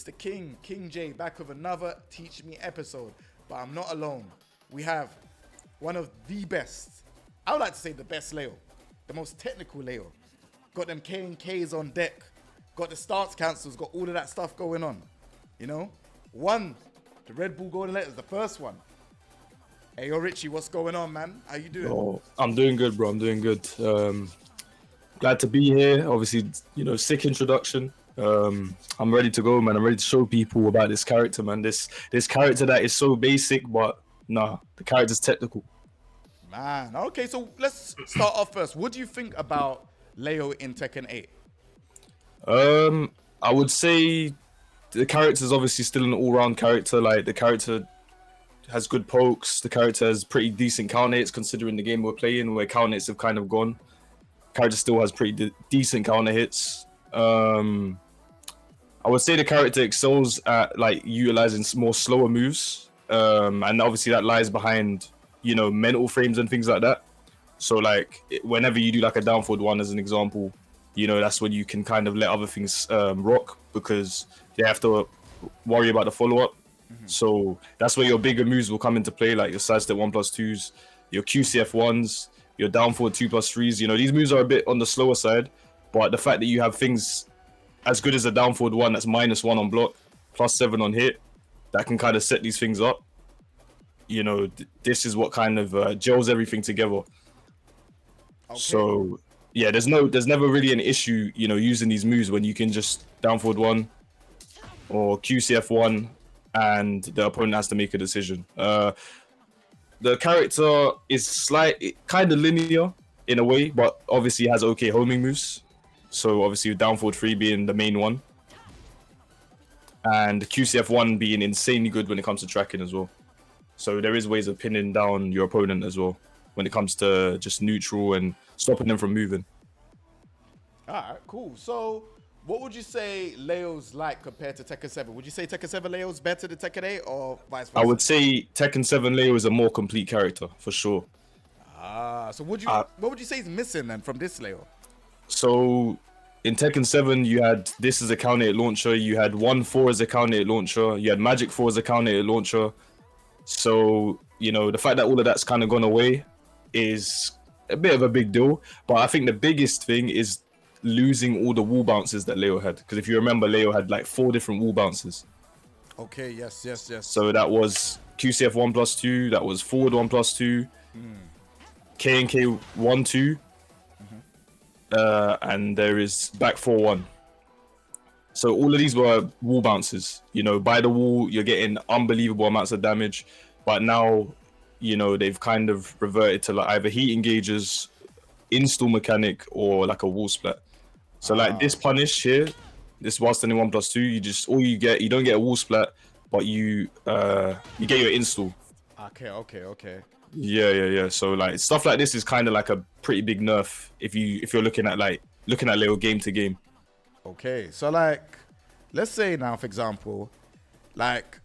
the King J, back with another Teach Me episode. But I'm not alone. We have one of the best, I would like to say the best Leo, the most technical Leo. Got them KNKs on deck, got the stance cancels, got all of that stuff going on. You know? One, the Red Bull Golden Letters, the first one. Ayorichie, what's going on, man? How you doing? Oh, I'm doing good, bro. I'm doing good. Glad to be here. Obviously, sick introduction. I'm ready to go, man. I'm ready to show people about this character, man. This character that is so basic, but nah, the character's technical. Man, okay, so let's start off first. What do you think about Leo in Tekken 8? I would say the character's obviously still an all-round character. Like, the character has good pokes. The character has pretty decent counter hits considering the game we're playing, where counter hits have kind of gone. Character still has pretty decent counter hits. I would say the character excels at like utilizing more slower moves, and obviously that lies behind mental frames and things like that. So like whenever you do like a down forward one as an example, that's when you can kind of let other things rock because they have to worry about the follow up. So that's where your bigger moves will come into play, like your sidestep 1+2s, your QCF 1s, your down forward 2+3s. These moves are a bit on the slower side, but the fact that you have things as good as a down forward one that's -1 on block, +7 on hit, that can kind of set these things up. This is what kind of gels everything together. Okay. So yeah, there's never really an issue, using these moves when you can just down forward 1 or QCF 1 and the opponent has to make a decision. The character is kind of linear in a way, but obviously has okay homing moves. So obviously down forward 3 being the main one, and QCF 1 being insanely good when it comes to tracking as well. So there is ways of pinning down your opponent as well when it comes to just neutral and stopping them from moving. All right, cool. So what would you say Leo's like compared to Tekken 7? Would you say Tekken 7 Leo's better than Tekken 8 or vice versa? I would say Tekken 7 Leo is a more complete character for sure. So what would you say is missing then from this Leo? So in Tekken 7, you had this as a counter hit launcher, you had 1-4 as a counter hit launcher, you had Magic 4 as a counter hit launcher. So, the fact that all of that's kind of gone away is a bit of a big deal. But I think the biggest thing is losing all the wall bounces that Leo had. Because if you remember, Leo had like 4 different wall bounces. Okay, yes. So that was QCF 1+2, that was forward 1+2, KNK 1-2, and there is back 4-1. So all of these were wall bounces. By the wall, you're getting unbelievable amounts of damage. But now, they've kind of reverted to like either heat engages, install mechanic, or like a wall splat. So like this punish here, this while standing 1+2, you don't get a wall splat, but you get your install. Okay. Yeah. So like stuff like this is kind of like a pretty big nerf if you're looking at Leo game to game. Okay, so like, let's say now, for example, like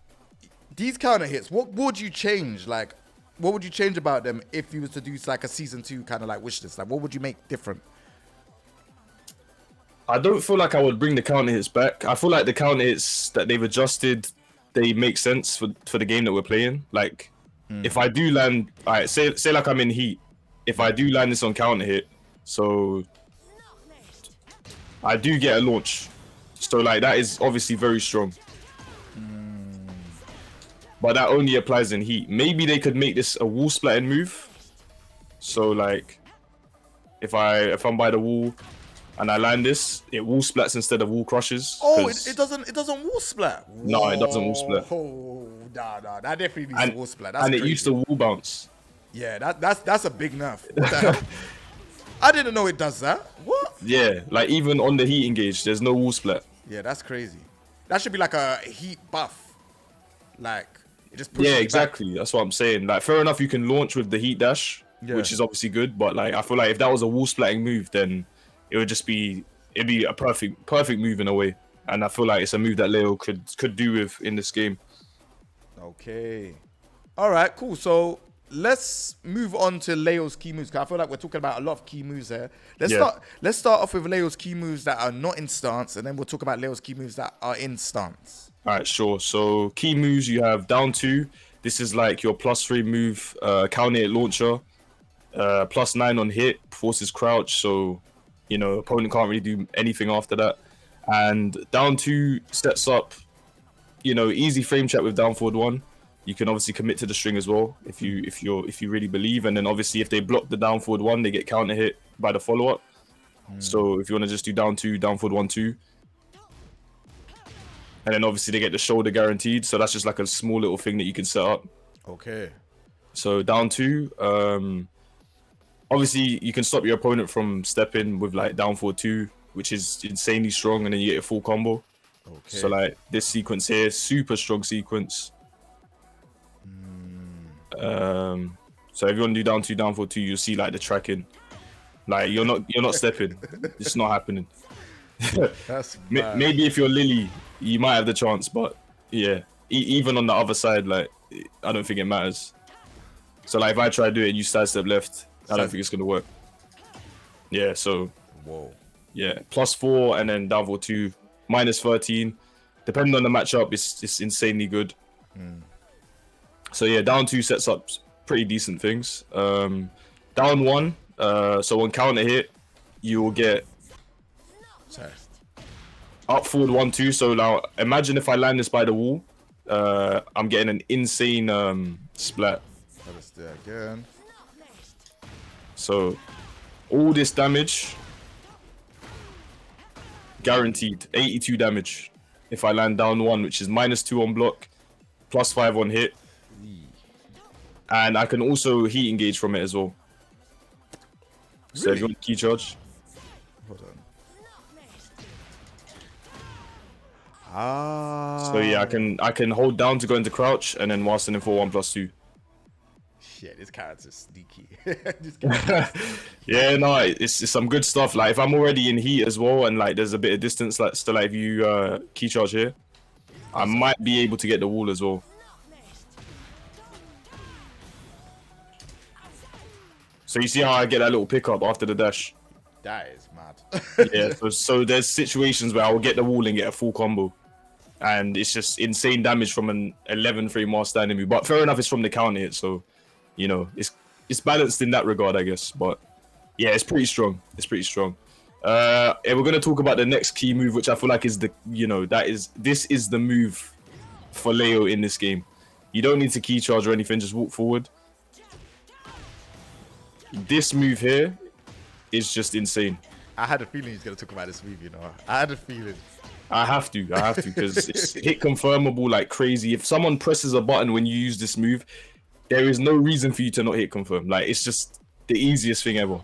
these counter hits, what would you change? Like, what would you change about them if you was to do like a season 2 kind of like wish list? Like, what would you make different? I don't feel like I would bring the counter hits back. I feel like the counter hits that they've adjusted, they make sense for the game that we're playing. Like, if I do land, alright, say like I'm in heat. If I do land this on counter hit, so I do get a launch. So like that is obviously very strong. But that only applies in heat. Maybe they could make this a wall splatting move. So like if I'm by the wall and I land this, it wall splats instead of wall crushes. Oh, it doesn't wall splat. No, it doesn't wall splat. Oh, nah, that definitely needs a wall splat. That's and crazy. It used to wall bounce. Yeah, that's a big nerf. What the hell? I didn't know it does that. What? Yeah, like even on the heat engage, there's no wall splat. Yeah, that's crazy. That should be like a heat buff. Like it just pushes. Yeah, exactly. Back. That's what I'm saying. Like fair enough, you can launch with the heat dash, which is obviously good. But like I feel like if that was a wall splatting move, then it'd be a perfect move in a way. And I feel like it's a move that Leo could do with in this game. Okay. All right, cool. So let's move on to Leo's key moves. 'Cause I feel like we're talking about a lot of key moves here. Let's start off with Leo's key moves that are not in stance, and then we'll talk about Leo's key moves that are in stance. All right, sure. So key moves, you have down 2. This is like your +3 move, counter hit launcher. +9 on hit, forces crouch, so you know opponent can't really do anything after that. And down 2 sets up, you know, easy frame check with down forward 1. You can obviously commit to the string as well if you really believe. And then obviously if they block the down forward 1, they get counter hit by the follow up. So if you want to just do down 2, down forward 1, 2. And then obviously they get the shoulder guaranteed. So that's just like a small little thing that you can set up. Okay. So down 2, obviously you can stop your opponent from stepping with like down forward 2, which is insanely strong, and then you get a full combo. Okay. So like this sequence here, super strong sequence. So if you want to do down 2, down forward 2, you'll see like the tracking. Like you're not stepping. It's not happening. That's mad. Maybe if you're Lily, you might have the chance, but yeah, even on the other side, like I don't think it matters. So like if I try to do it and you sidestep left, I don't think it's gonna work. Yeah, so Whoa. yeah, +4 and then down forward 2, -13. Depending on the matchup, it's insanely good. So yeah, down 2 sets up pretty decent things. Down 1, so on counter hit, you will get Sorry. up forward 1, 2. So now imagine if I land this by the wall, I'm getting an insane splat. Let's do it again. So all this damage, guaranteed 82 damage if I land down 1, which is -2 on block, +5 on hit. And I can also heat engage from it as well. So if you want key charge. Hold on. Ah. So yeah, I can hold down to go into crouch and then whilst in for 1+2. Shit, this character's sneaky. This character. Yeah, no, it's some good stuff. Like if I'm already in heat as well and like there's a bit of distance, like still like if you key charge here, I might be able to get the wall as well. So you see how I get that little pickup after the dash? That is mad. Yeah, so there's situations where I will get the wall and get a full combo. And it's just insane damage from an 11-frame mass standing move. But fair enough, it's from the counter hit, so you know, it's balanced in that regard, I guess. But yeah, it's pretty strong. It's pretty strong. And we're gonna talk about the next key move, which I feel like is the, you know, this is the move for Leo in this game. You don't need to key charge or anything, just walk forward. This move here is just insane. I had a feeling he's gonna talk about this move, you know. I had a feeling. I have to, because it's hit confirmable like crazy. If someone presses a button when you use this move, there is no reason for you to not hit confirm. Like it's just the easiest thing ever.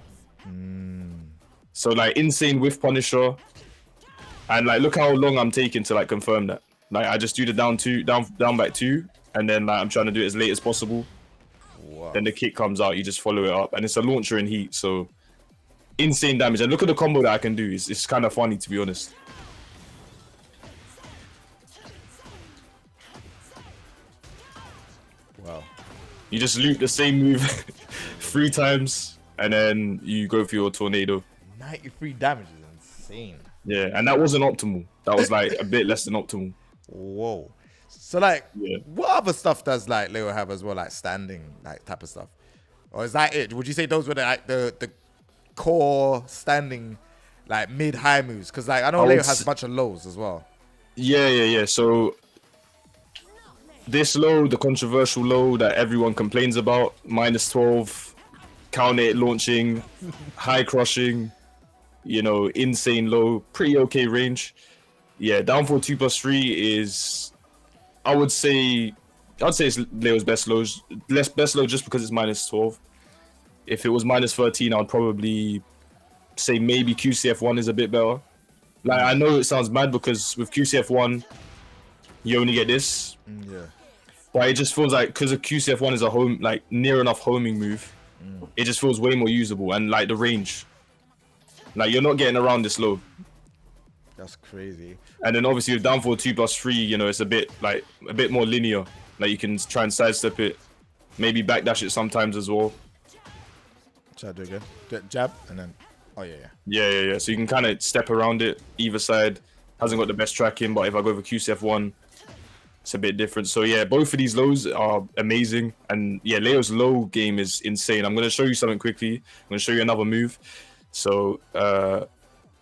So like insane whiff punisher, and like look how long I'm taking to like confirm that. Like I just do the down back 2, and then like I'm trying to do it as late as possible. Wow. Then the kick comes out, you just follow it up, and it's a launcher in heat, so insane damage. And look at the combo that I can do. It's kind of funny, to be honest. Wow. You just loop the same move 3 times, and then you go for your tornado. 93 damage is insane. Yeah, and that wasn't optimal. That was like a bit less than optimal. Whoa. So like, Yeah. what other stuff does like Leo have as well, like standing, like type of stuff, or is that it? Would you say those were the core standing, like mid-high moves? Because like I know Leo has a bunch of lows as well. Yeah. So this low, the controversial low that everyone complains about, -12, counter hit launching, high crushing, you know, insane low, pretty okay range. Yeah, down for 2+3 is, I'd say it's Leo's best low just because it's -12. If it was -13, I'd probably say maybe QCF1 is a bit better. Like I know it sounds mad because with QCF1, you only get this. Yeah. But it just feels like because of QCF1 is a near enough homing move, it just feels way more usable and like the range. Like you're not getting around this low. That's crazy. And then obviously with down for 2+3, you know, it's a bit more linear. Like you can try and sidestep it, maybe backdash it sometimes as well. Try to do it again. Jab and then, oh yeah. Yeah. So you can kind of step around it either side. Hasn't got the best tracking, but if I go for QCF1, it's a bit different. So yeah, both of these lows are amazing, and yeah, Leo's low game is insane. I'm gonna show you something quickly. I'm gonna show you another move. So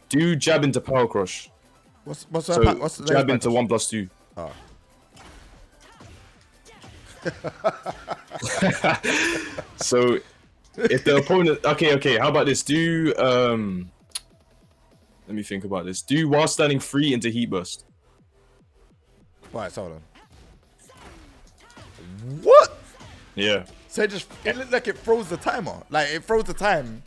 do jab into power crush. What's So the jab into 1+2. Oh. So if the opponent, okay, how about this? Do let me think about this. Do while standing 3 into heat burst. Right, hold on. What? Yeah. So it looked like it froze the timer. Like it froze the time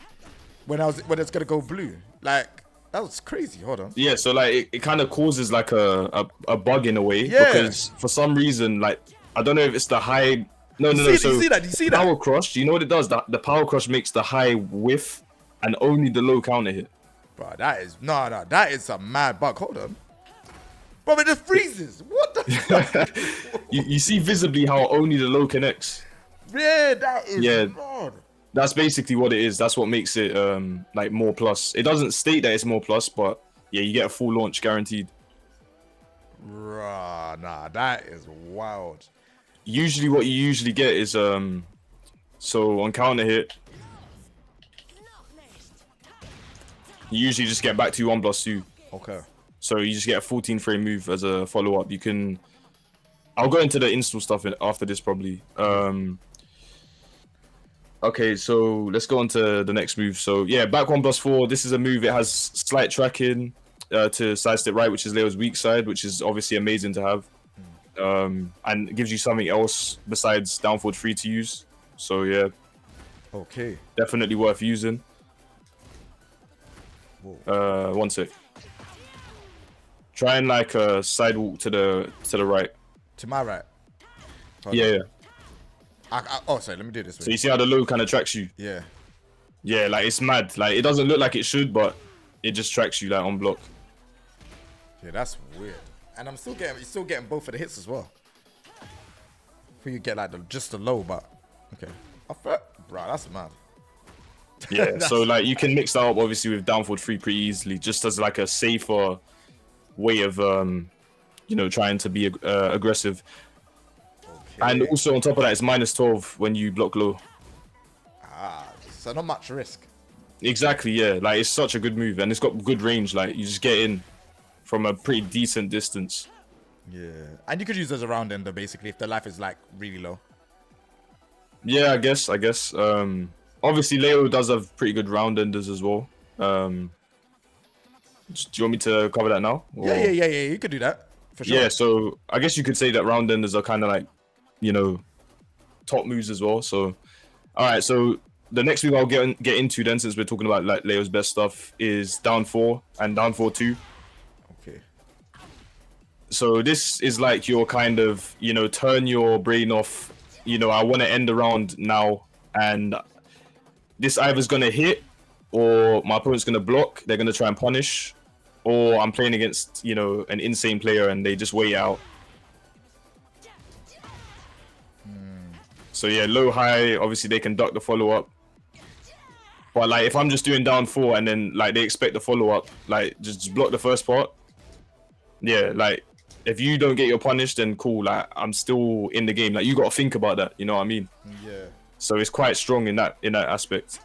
when it's gonna go blue. Like that was crazy. Hold on. Yeah, so like it kind of causes like a bug in a way, Yeah. because for some reason, like I don't know if it's the high. No. You So see that? You see that? power crush. Do you know what it does? The power crush makes the high whiff and only the low counter hit. Bro, that is that is a mad bug. Hold on. Bro, it just freezes. What the fuck? You see visibly how only the low connects. Yeah, that is Yeah. That's basically what it is. That's what makes it like more plus. It doesn't state that it's more plus, but yeah, you get a full launch guaranteed. Nah, that is wild. Usually what you usually get is so on counter hit, you usually just get back to 1+2. Okay. So you just get a 14 frame move as a follow up. You can, I'll go into the install stuff after this probably. Okay, so let's go on to the next move. So yeah, back 1+4. This is a move. It has slight tracking to sidestep right, which is Leo's weak side, which is obviously amazing to have. And it gives you something else besides down forward 3 to use. So yeah, Okay. definitely worth using. Whoa. One sec. Try and like sidewalk to the right. To my right. Hold Yeah, on. yeah. Oh, sorry. Let me do this. So you see how the low kind of tracks you? Yeah. Yeah, like it's mad. Like it doesn't look like it should, but it just tracks you like on block. Yeah, that's weird. And you're still getting both of the hits as well. Before you get like just the low, but okay. Bro, that's mad. Yeah, so like you can mix that up obviously with down forward 3 pretty easily, just as like a safer way of you know, trying to be aggressive. Okay. And also on top of that, it's -12 when you block low. So not much risk. Exactly, yeah. Like it's such a good move, and it's got good range. Like you just get in from a pretty decent distance. Yeah. And you could use those around ender basically if the life is like really low. Yeah, I guess. Obviously, Leo does have pretty good round enders as well. Do you want me to cover that now? Or... Yeah. You could do that for sure. Yeah, so I guess you could say that round enders are kind of like, you know, top moves as well. So, all right. So the next move I'll get into then, since we're talking about like Leo's best stuff, is down 4 and down 4-2. Okay. So this is like your kind of, you know, turn your brain off. You know, I want to end the round now, and this either's gonna hit, or my opponent's gonna block. They're gonna try and punish, or I'm playing against, you know, an insane player and they just wait out. So yeah, low high. Obviously they can duck the follow up. But like if I'm just doing down 4 and then like they expect the follow up, like just block the first part. Yeah, like if you don't get your punish, then cool. Like I'm still in the game. Like you got to think about that. You know what I mean? Yeah. So it's quite strong in that aspect.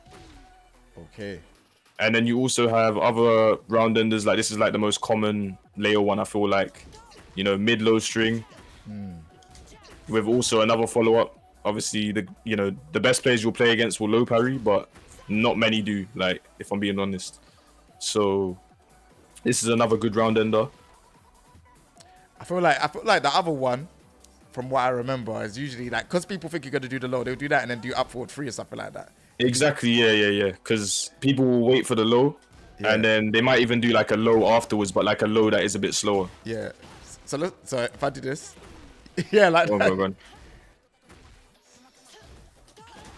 Okay. And then you also have other round enders. Like this is like the most common Leo one. I feel like, you know, mid low string with also another follow up. Obviously, the best players you'll play against will low parry, but not many do. Like if I'm being honest. So this is another good round ender. I feel like the other one, from what I remember, is usually like, because people think you're gonna do the low, they'll do that and then do up forward 3 or something like that. Exactly, yeah. Because people will wait for the low, and then they might even do like a low afterwards, but like a low that is a bit slower. Yeah. So if I do this, yeah, like Go that. on.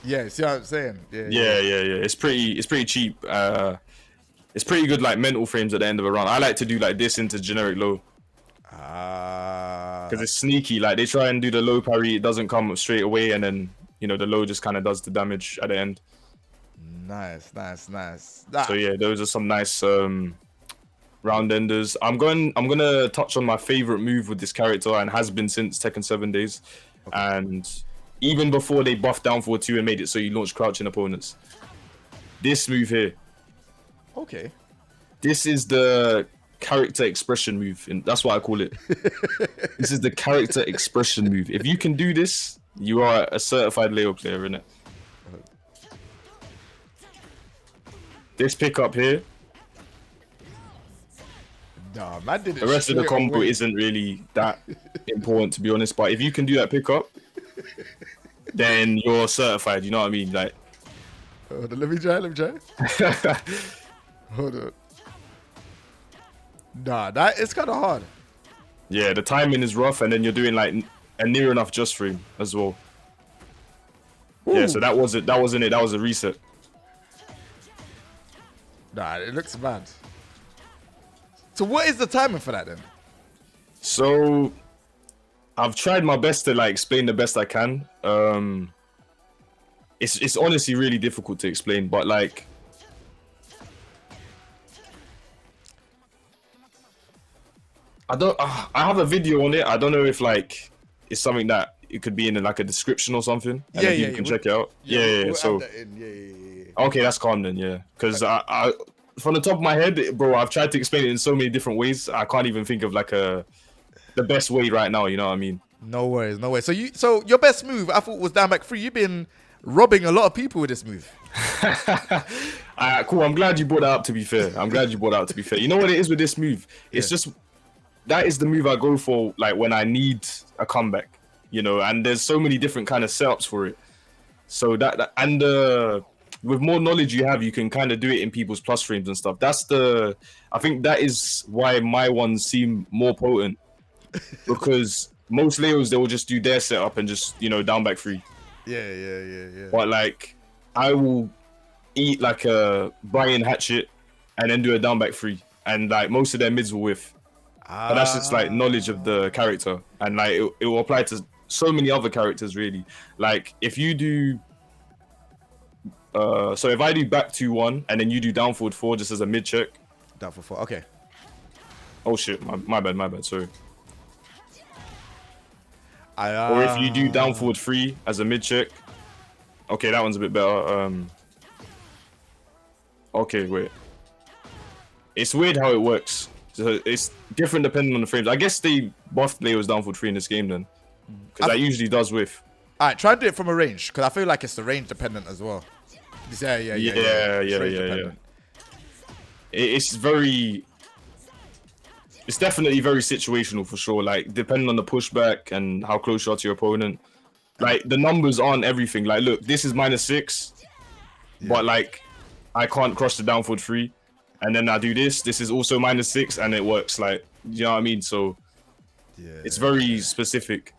Yeah, see what I'm saying? Yeah. It's pretty cheap. It's pretty good like mental frames at the end of a round. I like to do like this into generic low. Because it's sneaky. Like they try and do the low parry, it doesn't come straight away, and then you know the low just kind of does the damage at the end. Nice. Nice. So yeah, those are some nice round round enders. I'm gonna touch on my favorite move with this character and has been since Tekken 7 days, and even before they buffed down forward 2 and made it so you launch crouching opponents. This move here. Okay. This is the character expression move, and that's what I call it. This is the character expression move. If you can do this, you are a certified Leo player, innit? This pickup here. Nah, man did it. The rest of the straight combo away. isn't really that important, to be honest. But if you can do that pickup, then you're certified. You know what I mean? Like, Hold on, let me try. Hold on. Nah, that it's kind of hard. yeah, the timing is rough, and then you're doing like a near enough just frame as well. Yeah, Ooh. so that wasn't it. That was a reset. Nah, it looks bad. So what is the timing for that then? So I've tried my best to like explain the best I can. It's honestly really difficult to explain, but like I have a video on it. I don't know if like it's something that it could be in like a description or something, and then people can check it out. Yeah. So okay, that's calm then. Yeah, because I from the top of my head, bro, I've tried to explain it in so many different ways. I can't even think of like the best way right now. You know what I mean? No worries. So your best move, I thought, was down back 3. You've been robbing a lot of people with this move. Cool. I'm glad you brought that up. To be fair, You know what it is with this move? It's just that is the move I go for, like when I need a comeback. You know, and there's so many different kind of setups for it. So with more knowledge you have, you can kind of do it in people's plus frames and stuff. I think that is why my ones seem more potent, because most Leos, they will just do their setup and just, you know, down back 3. Yeah. But like, I will eat like a Brian Hatchet and then do a down back 3, and like most of their mids will whiff. But that's just like knowledge of the character, and like it will apply to so many other characters really. Like if you do so if I do back 2-1 and then you do down forward 4 just as a mid check. Down for 4. Okay. Oh shit, my bad, sorry. Or if you do down forward 3 as a mid check. Okay, that one's a bit better. Okay, wait. It's weird how it works. So it's different depending on the frames. I guess they buffed Leo's down forward 3 in this game then, because that usually does whiff. All right, try to do it from a range, because I feel like it's the range dependent as well. Yeah. It's definitely very situational for sure. Like depending on the pushback and how close you are to your opponent. Like the numbers aren't everything. Like look, this is -6, but like I can't cross the down forward 3, and then I do this. This is also -6, and it works. Like, you know what I mean? So it's very specific.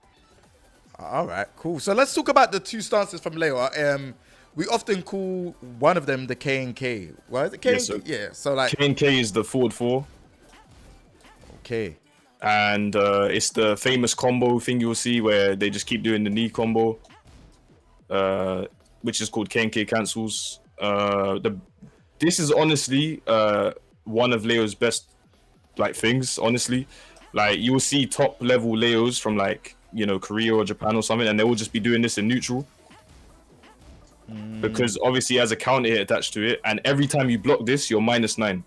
All right, cool. So let's talk about the 2 stances from Leo. We often call one of them the KNK. What is it? KNK? Yeah. So like KNK is the forward 4. Okay. And it's the famous combo thing you'll see where they just keep doing the knee combo, which is called KNK cancels. This is honestly one of Leo's best like things. Honestly, like you will see top level Leos from like, you know, Korea or Japan or something, and they will just be doing this in neutral. Because obviously it has a counter hit attached to it, and every time you block this, you're -9.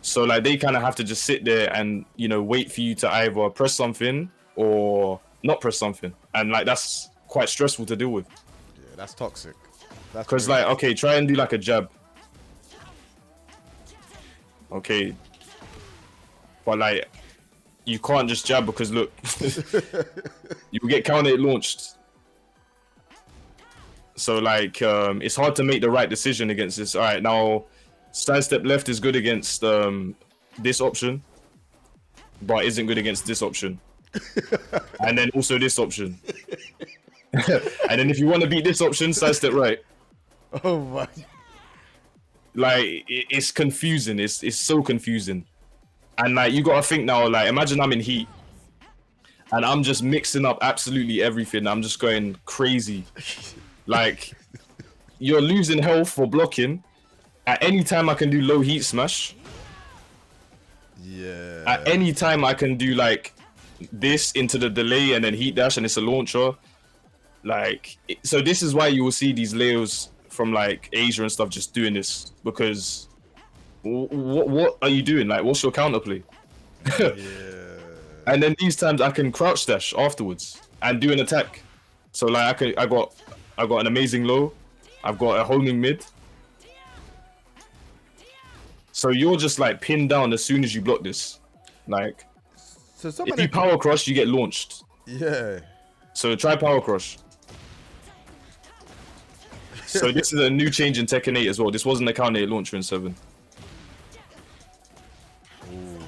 So like they kind of have to just sit there and, you know, wait for you to either press something or not press something, and like that's quite stressful to deal with. Yeah, that's toxic. Because like, okay, try and do like a jab. Okay, but like you can't just jab because look, you will get counter hit launched. So like it's hard to make the right decision against this. All right, now sidestep left is good against this option, but isn't good against this option, and then also this option. And then if you want to beat this option, sidestep right. Oh my! Like it's confusing. It's so confusing, and like you gotta think now. Like imagine I'm in heat, and I'm just mixing up absolutely everything. I'm just going crazy. Like you're losing health for blocking, At any time I can do low heat smash. Yeah. At any time I can do like this into the delay and then heat dash and it's a launcher. Like, so this is why you will see these Leos from like Asia and stuff just doing this, because what are you doing? Like, what's your counterplay? Yeah. And then these times I can crouch dash afterwards and do an attack. So like I got an amazing low. I've got a homing mid. So you're just like pinned down as soon as you block this. Like, So if you power crush, you get launched. Yeah. So try power crush. So this is a new change in Tekken 8 as well. This wasn't a counter 8 launcher in 7. Ooh.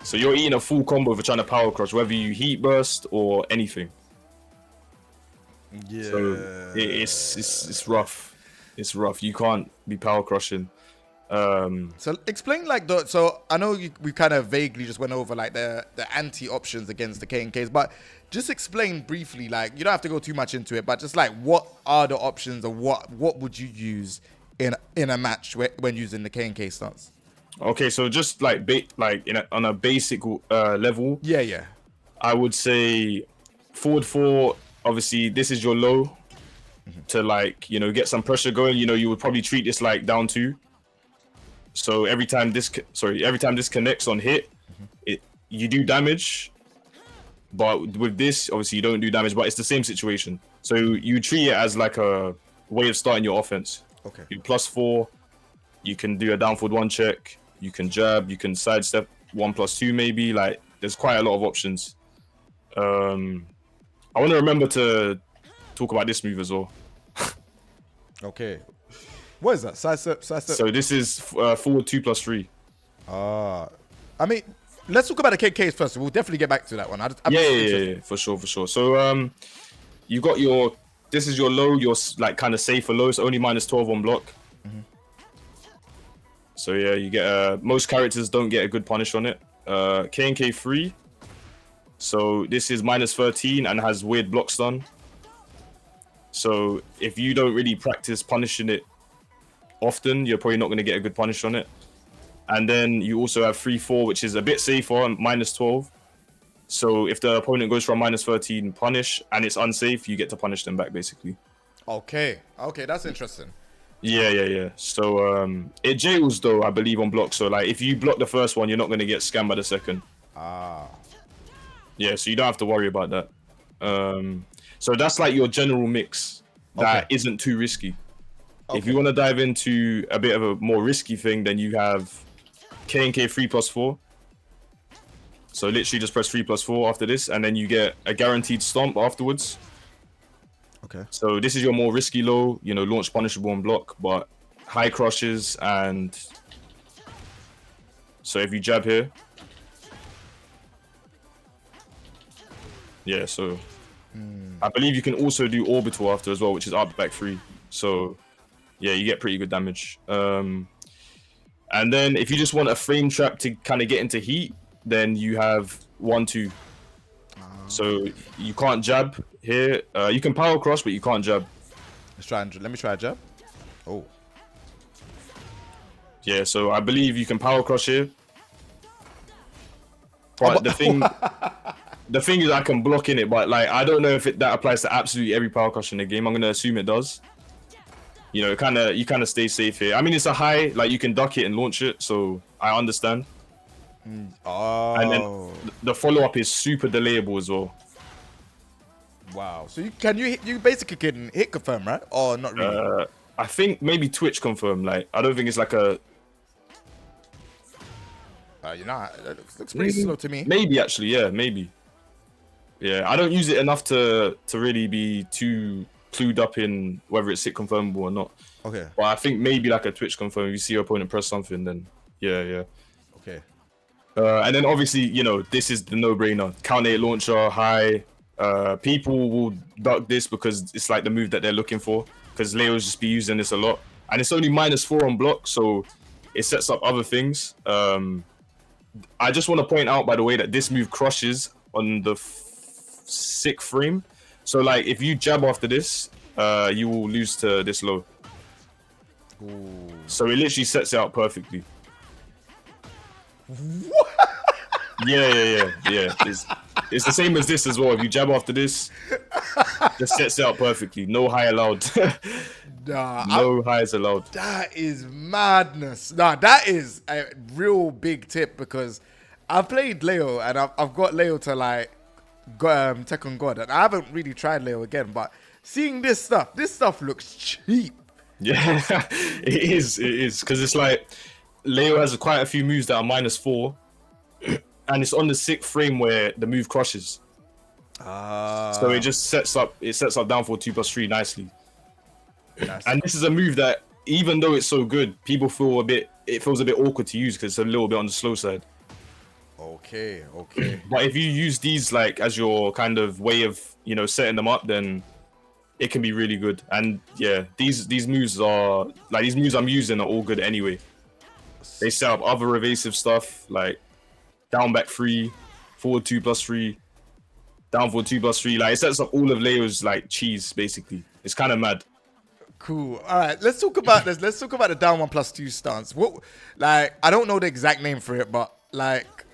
So you're eating a full combo for trying to power crush, whether you heat burst or anything. Yeah. So it's rough. It's rough. You can't be power crushing. So explain like the. So I know we kind of vaguely just went over like the anti options against the KNKs, but just explain briefly. Like, you don't have to go too much into it, but just like what are the options, or what would you use in a match when using the KNK stance? Okay, so just like on a basic level. Yeah. I would say forward 4. Obviously, this is your low to like, you know, get some pressure going. You know, you would probably treat this like down 2. So every time this connects on hit, you do damage. But with this, obviously you don't do damage, but it's the same situation. So you treat it as like a way of starting your offense. Okay. You +4, you can do a down forward 1 check, you can jab, you can sidestep 1+2 maybe. Like, there's quite a lot of options. I want to remember to talk about this move as well. Okay. What is that? Sidestep. So this is forward 2+3. I mean, let's talk about the KKs first. We'll definitely get back to that one. Yeah, for sure. So you got this is your low, your like kind of safer low. It's only -12 on block. So yeah, you get most characters don't get a good punish on it. KNK 3. So this is -13 and has weird block stun. So if you don't really practice punishing it often, you're probably not going to get a good punish on it. And then you also have 3-4, which is a bit safer, -12. So if the opponent goes for a -13 punish and it's unsafe, you get to punish them back basically. Okay, that's interesting. Yeah. So it jails though, I believe, on block. So like if you block the first one, you're not going to get scammed by the second. Yeah, so you don't have to worry about that. So that's like your general mix that isn't too risky. If you want to dive into a bit of a more risky thing, then you have KNK 3+4. So literally just press 3+4 after this, and then you get a guaranteed stomp afterwards. Okay. So this is your more risky low, you know, launch punishable on block, but high crushes. And so if you jab here, yeah, so I believe you can also do orbital after as well, which is up back 3. So yeah, you get pretty good damage. And then if you just want a frame trap to kind of get into heat, then you have 1-2. So you can't jab here. You can power cross, but you can't jab. Let me try a jab. Oh. Yeah, so I believe you can power crush here. But the thing is I can block in it, but like I don't know if that applies to absolutely every power crush in the game. I'm gonna assume it does. You know, you kind of stay safe here. I mean, it's a high, like you can duck it and launch it, so I understand. Oh. And then the follow-up is super delayable as well. Wow. So you basically can hit confirm, right? Or not really? I think maybe Twitch confirm. Like, I don't think it's like a... You know, it looks pretty slow to me. Maybe actually, yeah, maybe. Yeah, I don't use it enough to really be too clued up in whether it's hit confirmable or not. Okay. But I think maybe like a Twitch confirm. If you see your opponent press something, then yeah. Okay. And then obviously, you know, this is the no-brainer. Counter 8 launcher, high. People will duck this because it's like the move that they're looking for. Because Leo's just be using this a lot. And it's only -4 on block, so it sets up other things. I just want to point out, by the way, that this move crushes on the 6th frame. So like if you jab after this, you will lose to this low. Ooh. So it literally sets it up perfectly. What? Yeah. It's the same as this as well. If you jab after this, just sets it up perfectly. No high allowed. Nah, No highs allowed. that is madness. Nah, that is a real big tip because I've played Leo and I've got Leo to like Tekken God, and I haven't really tried Leo again. But seeing this stuff looks cheap. Yeah, it is because it's like Leo has quite a few moves that are -4, and it's on the 6th frame where the move crushes. So it just sets up down for 2+3 nicely. And this is a move that even though it's so good, people feels a bit awkward to use because it's a little bit on the slow side. Okay. But if you use these like as your kind of way of setting them up, then it can be really good. And yeah, these moves I'm using are all good anyway. They set up other evasive stuff like down back 3, forward 2+3, down forward 2+3. Like it sets up all of Leo's like cheese basically. It's kind of mad. Cool. All right, let's talk about this. Let's talk about the down 1+2 stance. What, like, I don't know the exact name for it, but like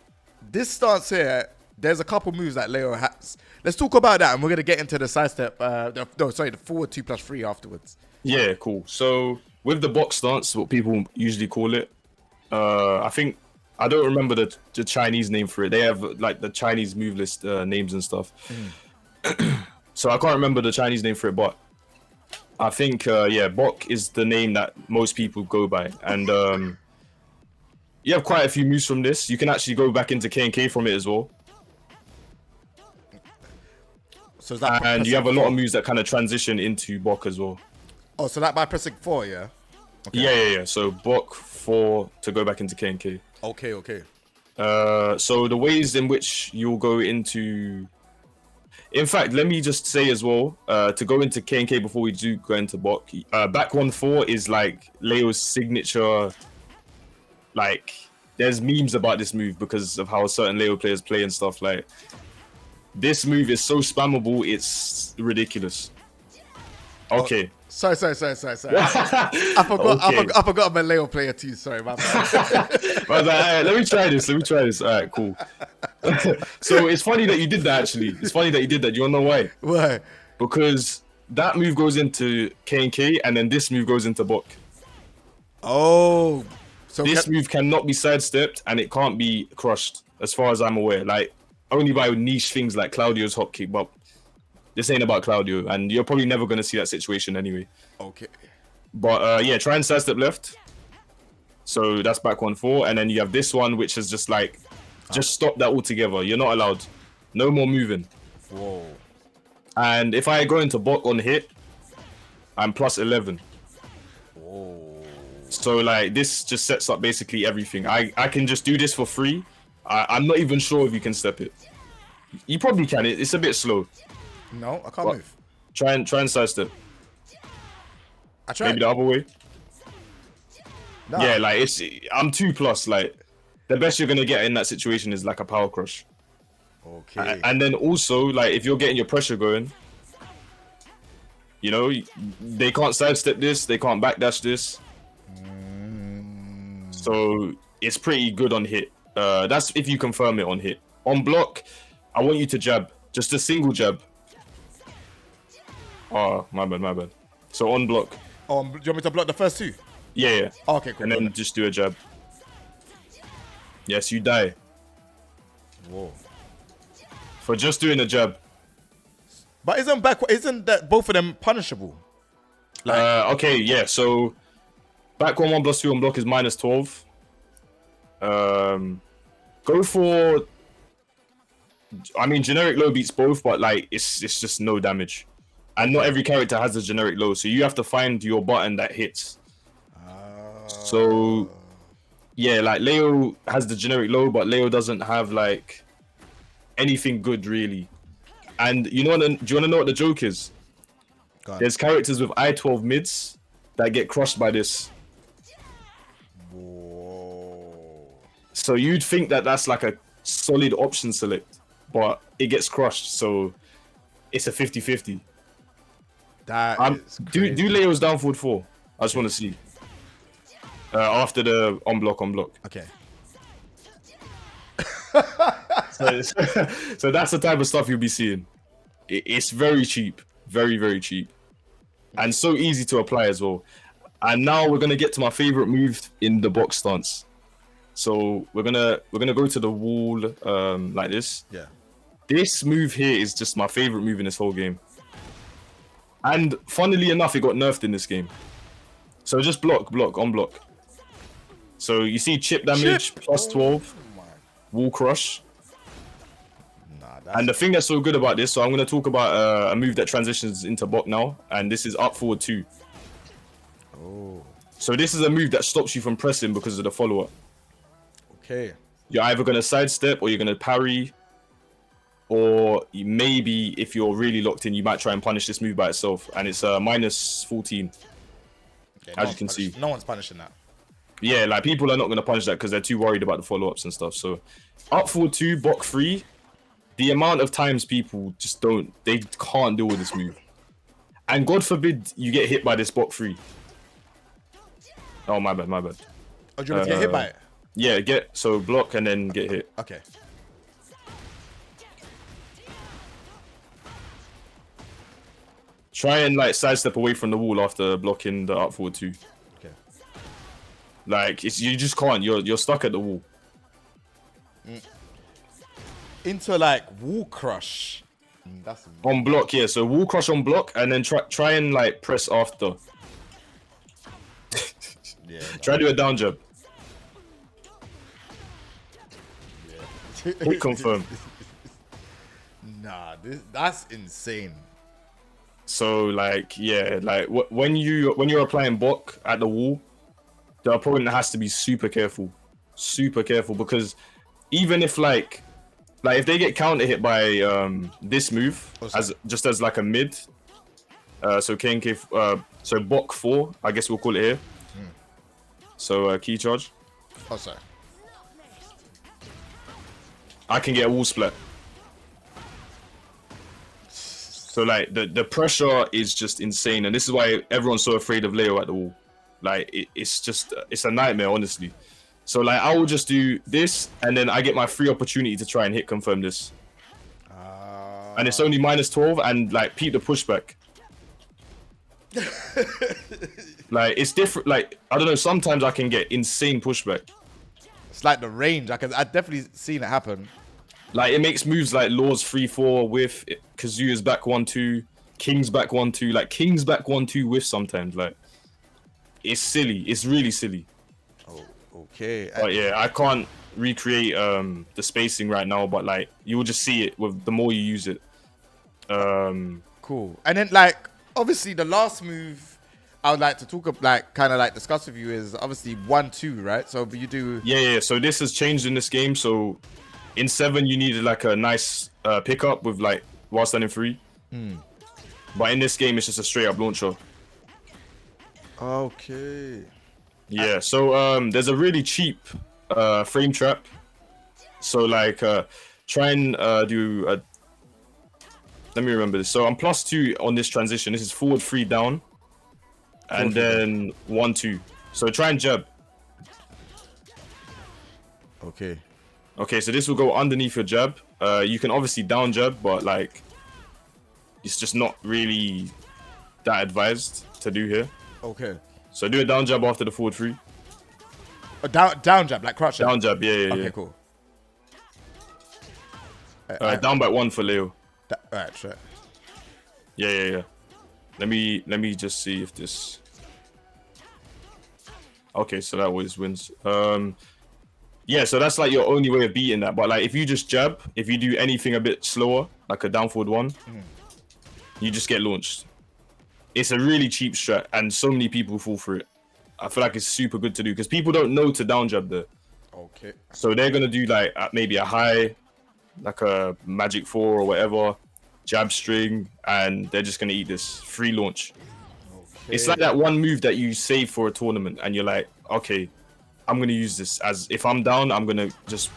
this stance here, there's a couple moves that Leo has. Let's talk about that, and we're gonna get into the sidestep. The forward 2+3 afterwards. Yeah, cool. So with the box stance, what people usually call it, I don't remember the Chinese name for it. They have like the Chinese move list names and stuff. So I can't remember the Chinese name for it, but I think BOK is the name that most people go by, and you have quite a few moves from this. You can actually go back into KNK from it as well. So is that and you have a lot of moves that kind of transition into BOK as well. Oh, so that by pressing 4, yeah? Okay. Yeah. So BOK 4 to go back into KNK. Okay. So the ways in which you'll go into... In fact, let me just say as well, to go into KNK before we do go into BOK, back 1-4 is like Leo's signature. Like, there's memes about this move because of how certain Leo players play and stuff. Like, this move is so spammable, it's ridiculous. Okay. Sorry. I forgot I'm a Leo player too. Sorry, my bad. I was like, all right, let me try this. All right, cool. So it's funny that you did that, actually. It's funny that you did that. You wanna know why? Why? Because that move goes into KNK and then this move goes into BOK. Oh. So this move cannot be sidestepped and it can't be crushed, as far as I'm aware. Like, only by niche things like Claudio's hop kick, but this ain't about Claudio, and you're probably never going to see that situation anyway. Okay. But yeah, try and sidestep left. So that's back 1-4, and then you have this one, which is just like, just stop that altogether. You're not allowed. No more moving. Whoa. And if I go into BOK on hit, I'm +11. Whoa. So like, this just sets up basically everything. I can just do this for free. I'm not even sure if you can step it. You probably can. It's a bit slow. No, I can't move. Try and sidestep. I tried. Maybe the other way. Nah. Yeah, like I'm 2+. Like, the best you're gonna get in that situation is like a power crush. Okay. And then also, like, if you're getting your pressure going, they can't sidestep this. They can't backdash this. So it's pretty good on hit. That's if you confirm it on hit. On block, I want you to jab. Just a single jab. Oh, my bad. So on block. Oh, do you want me to block the first two? Yeah. Oh, okay, cool. And then just do a jab. Yes, you die. Whoa. For just doing a jab. But isn't that both of them punishable? Okay, yeah. So back 1+2 on block is -12. Go for... I mean, generic low beats both, but like it's just no damage. And not every character has a generic low, so you have to find your button that hits. So yeah, like Leo has the generic low, but Leo doesn't have like anything good really. And do you want to know what the joke is? There's characters with I-12 mids that get crushed by this. Whoa. So you'd think that that's like a solid option select, but it gets crushed, so it's a 50-50. That is crazy. Do Leo's down forward 4. I just want to see. After the on block. Okay. So that's the type of stuff you'll be seeing. It's very cheap, very cheap, and so easy to apply as well. And now we're gonna get to my favorite move in the box stance. So we're gonna go to the wall like this. Yeah. This move here is just my favorite move in this whole game. And funnily enough, it got nerfed in this game. So just block, on block. So you see chip damage plus 12, wall crush. And the thing that's so good about this, so I'm going to talk about a move that transitions into bok now, and this is up forward 2. Oh. So this is a move that stops you from pressing because of the follow-up. Okay. You're either going to sidestep or you're going to parry, or maybe if you're really locked in, you might try and punish this move by itself, and it's minus 14, as you can see. No one's punishing that. Yeah, like people are not going to punish that because they're too worried about the follow-ups and stuff. So up forward 2, bok 3. The amount of times people just they can't deal with this move. And God forbid you get hit by this bok 3. Oh, my bad. Oh, do you want to get hit by it? Yeah, so block and then get hit. Okay. Try and like sidestep away from the wall after blocking the up forward 2. Okay. Like you just can't. You're stuck at the wall. Into like wall crush. That's on block, yeah. So wall crush on block, and then try and like press after. Yeah. Try to do a down jab. Yeah. Hit confirm. Nah, that's insane. So like, yeah, like when you're applying bok at the wall, the opponent has to be super careful, because even if like if they get counter hit by this move as like a mid, so KNK, so bok 4, I guess we'll call it here. So key charge. Oh, sorry. I can get a wall split. So like the pressure is just insane, and this is why everyone's so afraid of Leo at the wall. Like it's a nightmare, honestly. So like I will just do this, and then I get my free opportunity to try and hit confirm this. And it's only minus 12, and like peep the pushback. Like it's different. Like I don't know. Sometimes I can get insane pushback. It's like the range. I've definitely seen it happen. Like it makes moves like Law's 3-4 with Kazuya's back 1-2, King's back 1-2. Like King's back 1-2 with sometimes. Like it's silly. It's really silly. Oh, okay. But yeah, I can't recreate the spacing right now, but like you will just see it with the more you use it. Cool. And then like obviously the last move I would like to talk about, like kind of like discuss with you, is obviously 1-2, right? So you do. Yeah. So this has changed in this game. So in 7 you needed like a nice pickup with like while standing free. But in this game it's just a straight up launcher. Okay. Yeah. So there's a really cheap frame trap. So like try and do a. Let me remember this. So I'm +2 on this transition. This is forward 3 down. And then 1-2. So try and jab. Okay. Okay, so this will go underneath your jab. You can obviously down jab, but like it's just not really that advised to do here. Okay. So do a down jab after the forward 3. A down jab, like crouch jab. Down jab, yeah. Okay, cool. Down by 1 for Leo. Alright, sure. Yeah. Let me just see if this. Okay, so that always wins. Yeah, so that's like your only way of beating that. But like if you just jab, if you do anything a bit slower, like a down forward 1, you just get launched. It's a really cheap strat, and so many people fall for it. I feel like it's super good to do because people don't know to down jab there. Okay. So they're gonna do like maybe a high, like a magic 4 or whatever, jab string, and they're just gonna eat this free launch. Okay. It's like that one move that you save for a tournament, and you're like, okay, I'm gonna use this as if I'm down, I'm gonna just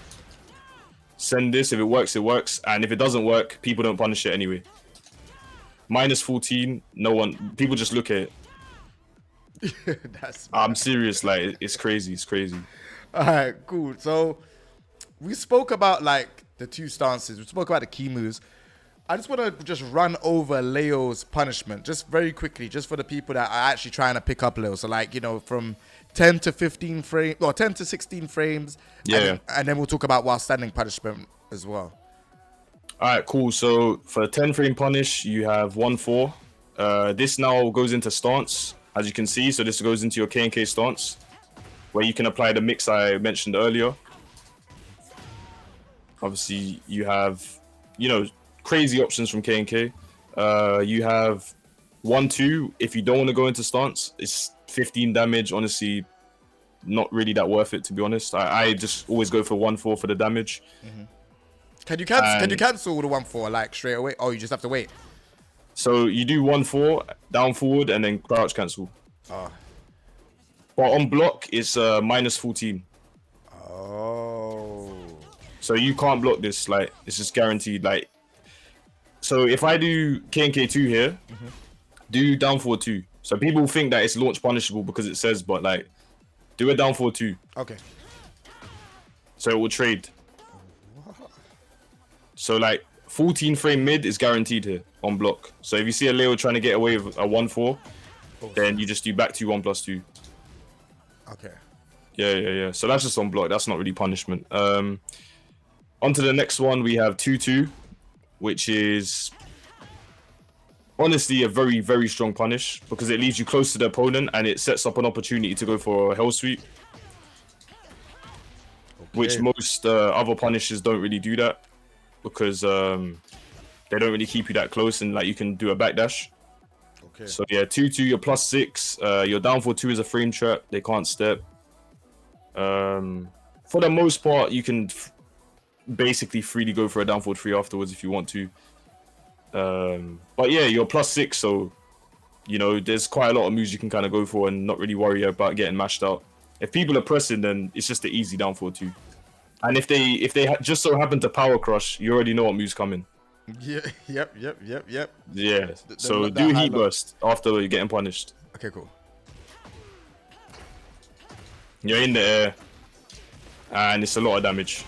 send this. If it works, it works, and if it doesn't work, people don't punish it anyway. -14, no one. People just look at it. I'm serious. Like, it's crazy. It's crazy. All right, cool. So we spoke about like the two stances. We spoke about the key moves. I just want to just run over Leo's punishment just very quickly, just for the people that are actually trying to pick up Leo. So like, you know, from 10 to 15 frames, or 10 to 16 frames. Yeah. And then we'll talk about while standing punishment as well. All right, cool. So for 10 frame punish, you have 1-4. This now goes into stance, as you can see. So this goes into your KNK stance, where you can apply the mix I mentioned earlier. Obviously, you have, you know, crazy options from KNK. You have 1-2. If you don't want to go into stance, it's 15 damage. Honestly, not really that worth it, to be honest. I just always go for 1-4 for the damage. Mm-hmm. Can you cancel the 1-4 like straight away? Oh, you just have to wait. So you do 1-4 down forward and then crouch cancel. Oh. But on block, it's minus 14. Oh. So you can't block this. Like, it's just guaranteed. Like, so if I do KNK2 here, do down forward 2. So people think that it's launch punishable because it says, but like, do a down forward 2. Okay. So it will trade. So like 14 frame mid is guaranteed here on block. So if you see a Leo trying to get away with a 1-4, then you just do back to 1+2. Okay. Yeah. So that's just on block. That's not really punishment. On to the next one, we have 2-2, which is honestly a very, very strong punish because it leaves you close to the opponent and it sets up an opportunity to go for a hell sweep. Okay. Which most other punishes don't really do that because they don't really keep you that close and like you can do a backdash. Okay. So yeah, 2-2, you're +6. Your down for 2 is a frame trap. They can't step. For the most part, you can basically freely go for a down forward 3 afterwards if you want to. But yeah, you're +6, so you know there's quite a lot of moves you can kind of go for and not really worry about getting mashed out. If people are pressing, then it's just the easy down forward 2. And if they just so happen to power crush, you already know what move's coming. Yeah. Yep. Yeah. So do heat burst after you're getting punished. Okay, cool. You're in the air, and it's a lot of damage.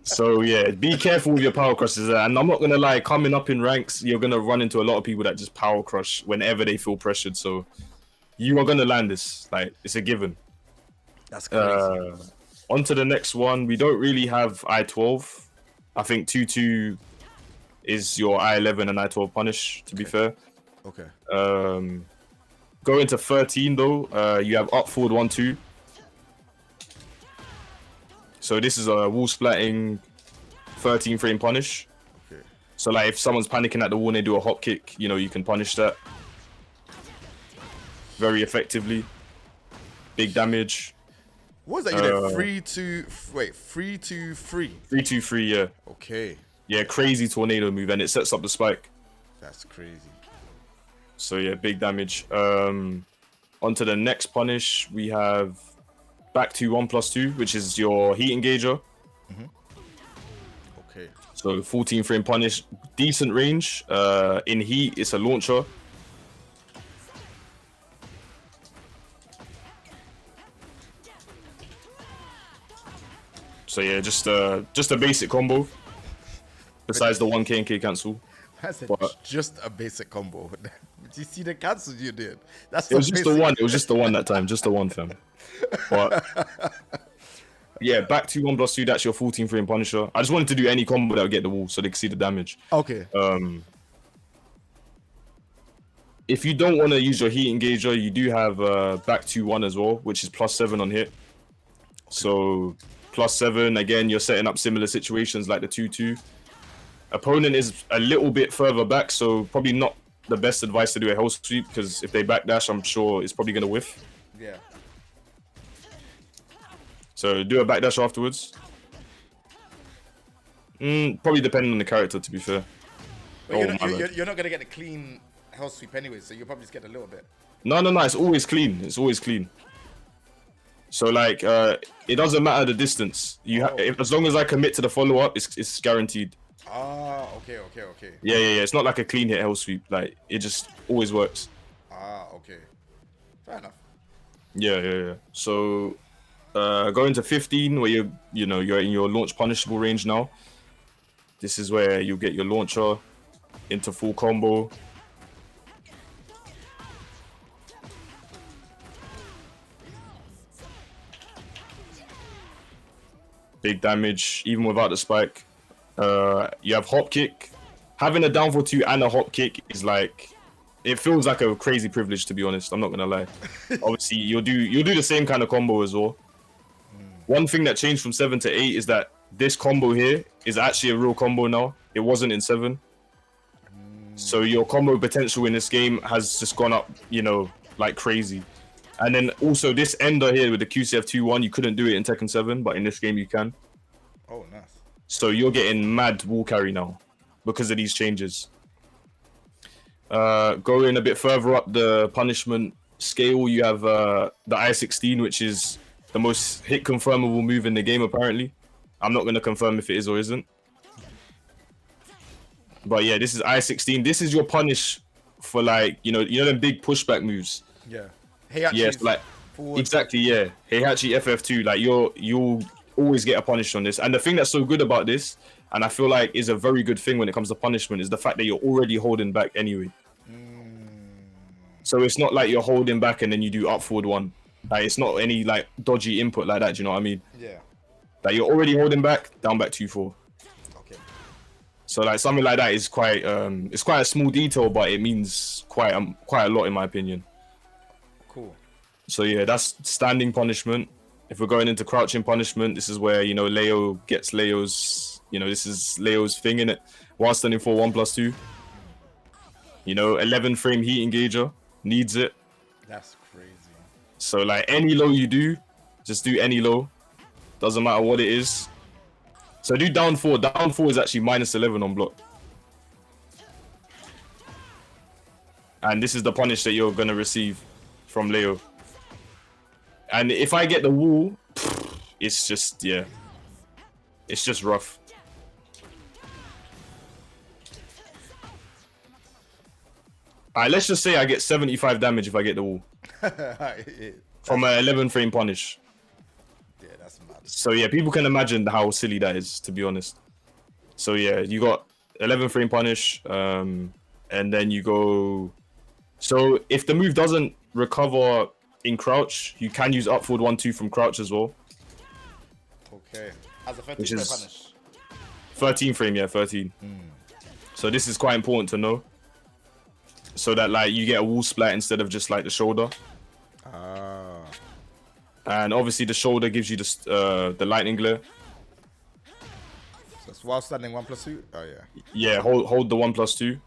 So yeah, be careful with your power crushes. And I'm not gonna lie, coming up in ranks, you're gonna run into a lot of people that just power crush whenever they feel pressured. So you are gonna land this, like it's a given. That's crazy. On to the next one. We don't really have I-12. I think 2-2 is your I-11 and I-12 punish, to be fair. Okay. Go into 13 though. You have up forward 1-2. So this is a wall splatting 13 frame punish. Okay. So like if someone's panicking at the wall and they do a hop kick, you know, you can punish that very effectively. Big damage. What was that? You did 3-2-3. 3-2-3, yeah. Okay. Yeah, crazy tornado move and it sets up the spike. That's crazy. So yeah, big damage. Onto the next punish, we have back to 1+2, which is your heat engager. Okay. So 14 frame punish, decent range. In heat, it's a launcher. So yeah, just a basic combo. Besides the 1 KNK cancel. That's just a basic combo. Did you see the cancels you did? It was just the one. It was just the one that time. Just the one, fam. But yeah, back to 1+2. That's your 14 frame punisher. I just wanted to do any combo that would get the wall so they could see the damage. Okay. If you don't want to use your heat engager, you do have back to 1 as well, which is +7 on hit. Okay. So +7 again. You're setting up similar situations like the 2-2. Opponent is a little bit further back, so probably not the best advice to do a hell sweep because if they backdash, I'm sure it's probably gonna whiff. Yeah. So do a backdash afterwards. Probably depending on the character, to be fair. But you're not gonna get a clean hell sweep anyway, so you'll probably just get a little bit. No. It's always clean. It's always clean. So like, it doesn't matter the distance. As long as I commit to the follow up, it's guaranteed. Ah, okay. Yeah. It's not like a clean hit hell sweep. Like it just always works. Fair enough. Yeah. So going to 15, where you're in your launch punishable range now. This is where you get your launcher into full combo. Big damage, even without the spike. You have hop kick. Having a down for 2 and a hop kick is like, it feels like a crazy privilege, to be honest. I'm not gonna lie. Obviously, you'll do the same kind of combo as well. One thing that changed from 7 to 8 is that this combo here is actually a real combo now. It wasn't in 7. So your combo potential in this game has just gone up, like crazy. And then also this ender here with the QCF 2-1, you couldn't do it in Tekken 7, but in this game you can. Oh, nice. So you're getting mad wall carry now because of these changes. Going a bit further up the punishment scale, you have the I-16, which is the most hit confirmable move in the game apparently. I'm not going to confirm if it is or isn't. But yeah, this is I-16. This is your punish for like, them big pushback moves. Yeah. Heihachi's yes, like forward. Exactly, yeah. Heihachi FF2, like you'll always get a punish on this. And the thing that's so good about this, and I feel like is a very good thing when it comes to punishment, is the fact that you're already holding back anyway. So it's not like you're holding back and then you do up forward 1. Like it's not any like dodgy input like that. Do you know what I mean? Yeah. Like you're already holding back, down back 2-4. Okay. So like something like that is quite it's quite a small detail, but it means quite a lot in my opinion. Cool. So yeah, that's standing punishment. If we're going into crouching punishment, this is where Leo gets Leo's. This is Leo's thing in it. While standing for 1+2. 11 frame heat engager needs it. That's crazy. So like any low you do, just do any low. Doesn't matter what it is. So do down 4. Down 4 is actually -11 on block. And this is the punish that you're gonna receive from Leo. And if I get the wall, it's just, yeah. It's just rough. Alright, let's just say I get 75 damage if I get the wall. From an 11 frame punish. Yeah, that's mad. So yeah, people can imagine how silly that is, to be honest. So yeah, you got 11 frame punish, and then you go... So if the move doesn't recover in crouch, you can use up forward 1-2 from crouch as well. Okay. As a 13 Which frame is punish. 13 frame, yeah, 13. So this is quite important to know. So that like you get a wall splat instead of just like the shoulder. Ah. And obviously the shoulder gives you the lightning glare. So it's while standing 1+2? Oh yeah. Yeah, hold the 1+2.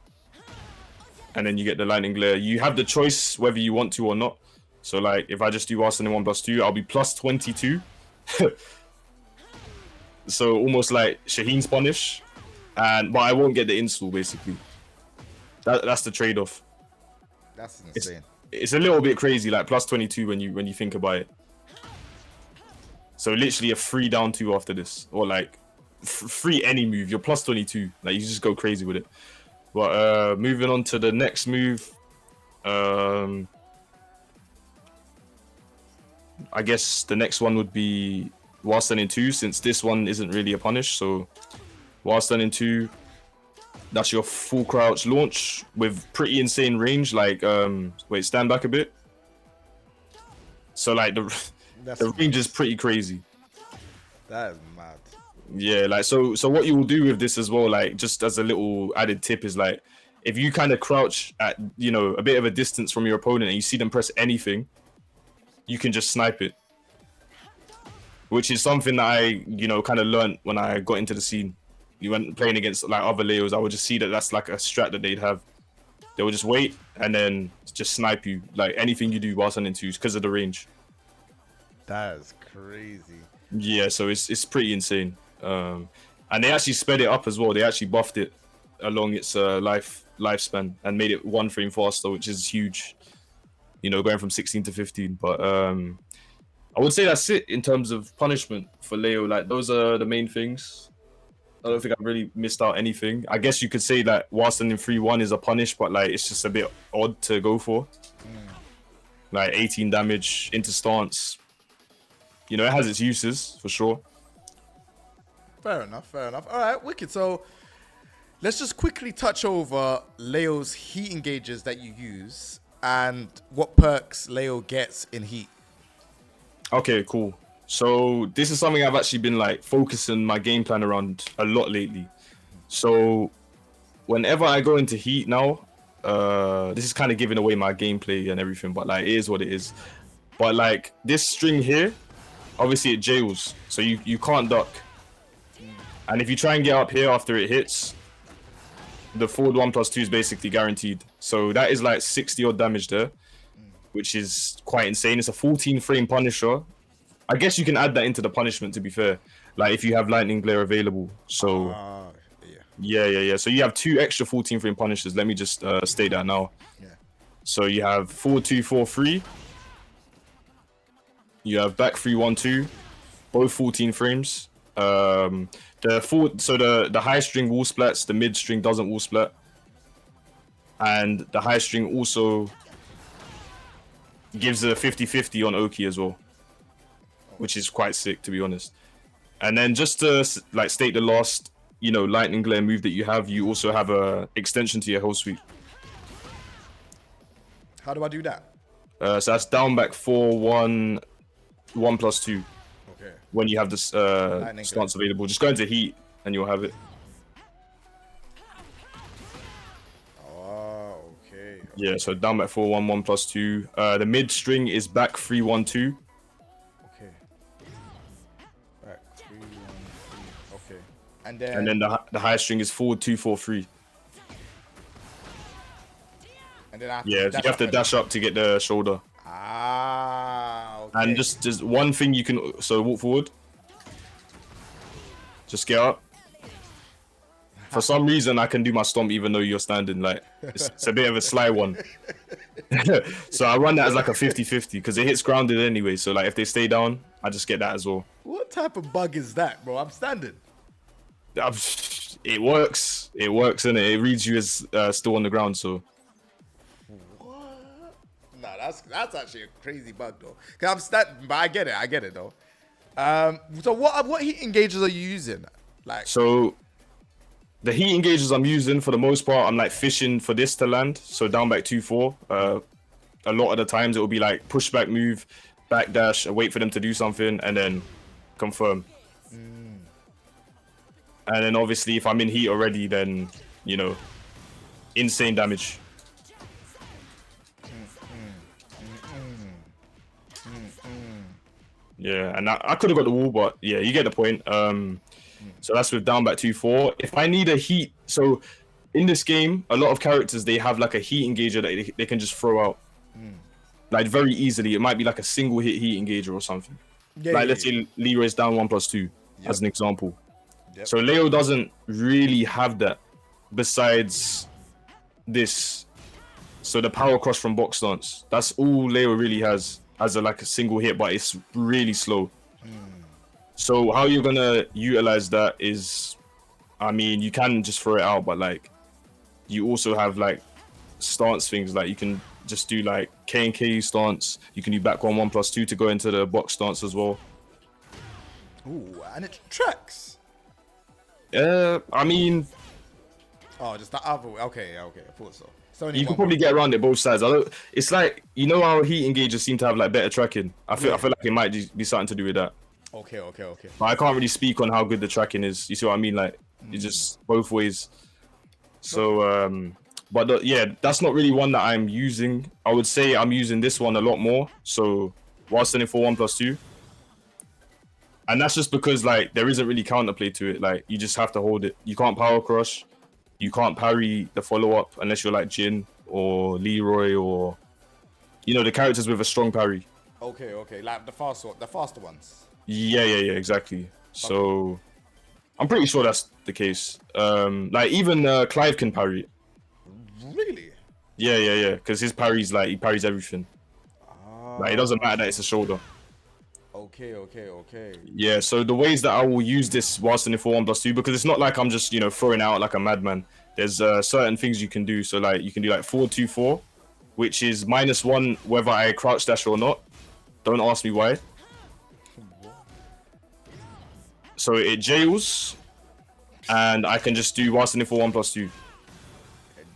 And then you get the lightning glare. You have the choice whether you want to or not. So like if I just do while standing 1+2, I'll be +22. So almost like Shaheen's punish. But I won't get the install basically. That's the trade-off. That's insane. It's a little bit crazy, like +22 when you think about it. So literally a free down 2 after this, or like free any move. You're +22. Like you just go crazy with it. But moving on to the next move. I guess the next one would be while standing 2, since this one isn't really a punish. So while standing 2. That's your full crouch launch with pretty insane range. Like, wait, stand back a bit. So like the range is pretty crazy. That is mad. Yeah, like so what you will do with this as well, like just as a little added tip, is like if you kind of crouch at a bit of a distance from your opponent and you see them press anything, you can just snipe it. Which is something that I kind of learned when I got into the scene. You went playing against like other Leos, I would just see that that's like a strat that they'd have. They would just wait and then just snipe you, like anything you do while standing 2s because of the range. That is crazy. Yeah, so it's pretty insane. And they actually sped it up as well. They actually buffed it along its lifespan and made it 1 frame faster, which is huge. Going from 16 to 15. But I would say that's it in terms of punishment for Leo. Like those are the main things. I don't think I've really missed out anything. I guess you could say that while standing 3-1 is a punish, but like it's just a bit odd to go for. like 18 damage into stance. You know, it has its uses for sure. Fair enough. All right, wicked. So let's just quickly touch over Leo's heat engages that you use and what perks Leo gets in heat. Okay, cool. So this is something I've actually been like focusing my game plan around a lot lately. So whenever I go into heat now, this is kind of giving away my gameplay and everything, but like it is what it is. But like this string here, obviously it jails, so you can't duck. And if you try and get up here after it hits, the forward 1+2 is basically guaranteed. So that is like 60 odd damage there, which is quite insane. It's a 14 frame punisher. I guess you can add that into the punishment, to be fair. Like if you have lightning glare available. So yeah. So you have 2 extra 14 frame punishers. Let me just state that now. Yeah. So you have forward 2, 4, 3. You have back 3, 1, 2. Both 14 frames. The high string wall splats, the mid string doesn't wall splat, and the high string also gives a 50-50 on Oki as well, which is quite sick, to be honest. And then just to like state the last, you know, lightning glare move that you also have a extension to your whole sweep. How do I do that? So that's down back 4, 1, 1+2. Okay. When you have this stance available, just go into heat and you'll have it. Oh, okay. Yeah, so down back 4, 1, 1+2. The mid string is back 3, 1, 2. Okay. Back 3, 1, 3. Okay. And then the high string is forward 2, 4, 3. And then you have to dash up to get the shoulder. Ah, okay. And just one thing you can, so walk forward. Just get up. For some reason, I can do my stomp even though you're standing. Like it's a bit of a sly one. So I run that as like a 50-50 because it hits grounded anyway. So like if they stay down, I just get that as well. What type of bug is that, bro? I'm standing. It works. It works, innit? It reads you as still on the ground. So. Nah, that's actually a crazy bug though. Cause I'm standing, but I get it though. So what heat engages are you using? Like, so the heat engages I'm using for the most part, I'm like fishing for this to land. So down back 2, 4. A lot of the times it will be like pushback move, back dash, wait for them to do something, and then confirm. And then obviously if I'm in heat already, then you know, insane damage. Yeah, and I could have got the wall, but yeah, you get the point. So that's with down back 2, 4. If I need a heat, so in this game, a lot of characters, they have like a heat engager that they can just throw out. Like very easily. It might be like a single hit heat engager or something. Let's say Leroy's down 1+2 as an example. Yep. So Leo doesn't really have that besides this. So the power cross from box stance. That's all Leo really has as like a single hit, but it's really slow. So how you're gonna utilize that is, I mean, you can just throw it out, but like you also have like stance things. Like you can just do like KNK stance. You can do back 1, 1+2 to go into the box stance as well. Ooh, and it tracks. I mean, oh, just the other way. Okay, I thought so. You can probably get around it both sides. It's like, you know how heat engagers seem to have like better tracking. I feel like it might be something to do with that. Okay. But I can't really speak on how good the tracking is. You see what I mean? Like it's just both ways. So yeah, that's not really one that I'm using. I would say I'm using this one a lot more. So while standing for 1+2. And that's just because like there isn't really counterplay to it. Like you just have to hold it. You can't power crush. You can't parry the follow-up unless you're like Jin or Leroy or, you know, the characters with a strong parry. Okay. Like the faster ones. Yeah, exactly. So I'm pretty sure that's the case. Like even Clive can parry it. Really? Yeah. Because his parries, like he parries everything. Like it doesn't matter that it's a shoulder. Okay. Yeah, so the ways that I will use this whilst in the 1+2, because it's not like I'm just, you know, throwing out like a madman. There's certain things you can do. So like you can do like 4, 2, 4. which is -1 whether I crouch dash or not. Don't ask me why. So it jails, and I can just do whilst in for 1+2.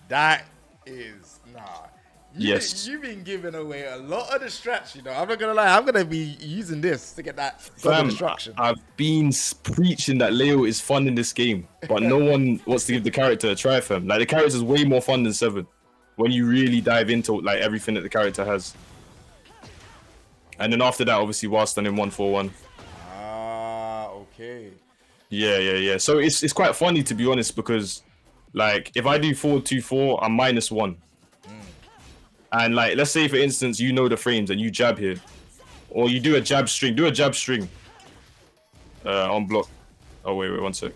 That is nah. Yes. You've been giving away a lot of the strats, you know. I'm not gonna lie. I'm gonna be using this to get that Fam, destruction. I've been preaching that Leo is fun in this game, but no one wants to give the character a try, fam. Like the character is way more fun than 7 when you really dive into like everything that the character has. And then after that, obviously, whilst in 1-4-1. Ah, okay. Yeah. So it's quite funny, to be honest, because like if I do 4-2-4, I'm -1. And like let's say for instance you know the frames and you jab here, or you do a jab string. Do a jab string. On block. Oh wait, 1 sec.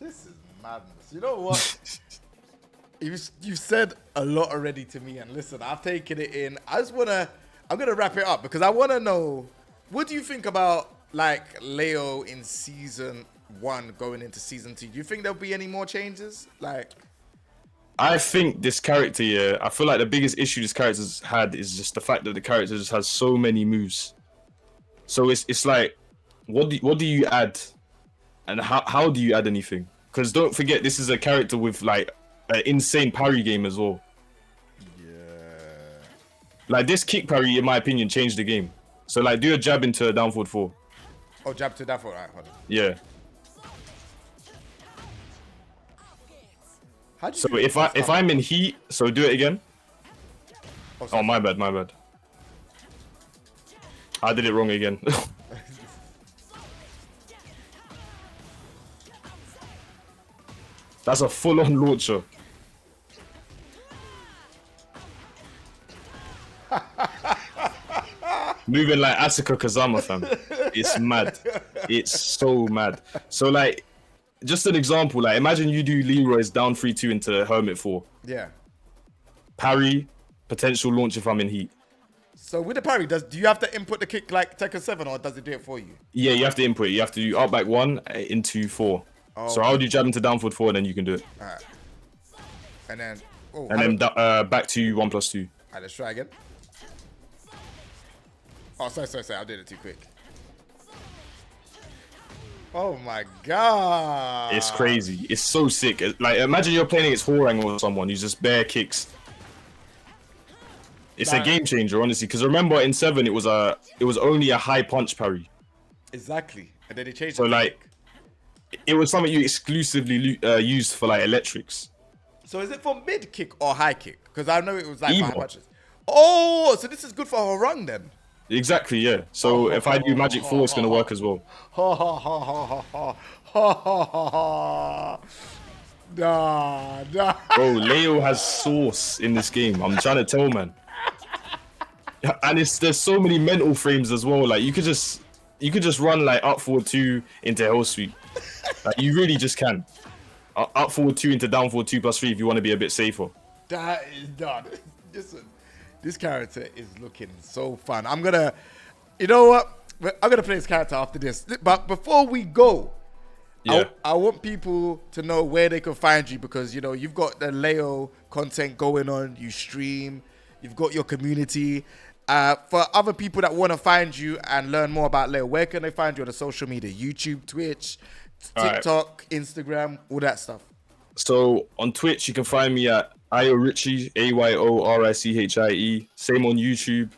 This is madness. You know what? You've said a lot already to me, and listen, I've taken it in. I'm gonna wrap it up because I wanna know, what do you think about like Leo in season 1 going into season 2? Do you think there'll be any more changes? Like, I think this character, yeah, I feel like the biggest issue this character's had is just the fact that the character just has so many moves. So it's like, what do you add, and how do you add anything? Because don't forget, this is a character with like an insane parry game as well. yeah. Like this kick parry, in my opinion, changed the game. So like, do a jab into a down forward 4. Oh, jab to that for right. Hold on. Yeah. So do you if I'm in heat, so do it again. Oh, my bad. I did it wrong again. That's a full-on launcher. Moving like Asuka Kazama, fam. It's mad. It's so mad. So like, just an example, like imagine you do Leroy's down 3-2 into Hermit 4. Yeah. Parry, potential launch if I'm in heat. So with the parry, do you have to input the kick like Tekken 7, or does it do it for you? Yeah, you have to input it. You have to do up back 1 into 4. Oh, so I'll do jab into down forward 4, and then you can do it. Alright. And then, Back to 1+2. Alright, let's try again. Oh, sorry. I did it too quick. Oh my god. It's crazy. It's so sick. Like, imagine you're playing against Horang or someone who's just bare kicks. It's a game changer, honestly. Because remember, in 7, it was only a high punch parry. Exactly. And then they changed So it. like, it was something you exclusively used for like electrics. So is it for mid kick or high kick? Because I know it was like for high Either. punches. Oh, so this is good for Horang then. Exactly, yeah. So if I do Magic 4, it's gonna work as well. Ha ha ha ha ha ha ha ha ha ha. Nah. Bro, Leo has sauce in this game. I'm trying to tell, man. And there's so many mental frames as well. Like you could just run like up forward 2 into hell sweep. Like you really just can. Up forward 2 into down forward 2+3 if you want to be a bit safer. That is done. Listen, this character is looking so fun. I'm gonna, you know what? I'm gonna play this character after this. But before we go, Yeah. I want people to know where they can find you, because you know you've got the Leo content going on. You stream. You've got your community. For other people that want to find you and learn more about Leo, where can they find you on the social media? YouTube, Twitch, TikTok, Instagram, all that stuff. So on Twitch, you can find me at Ayorichie, AYORICHIE. Same on YouTube.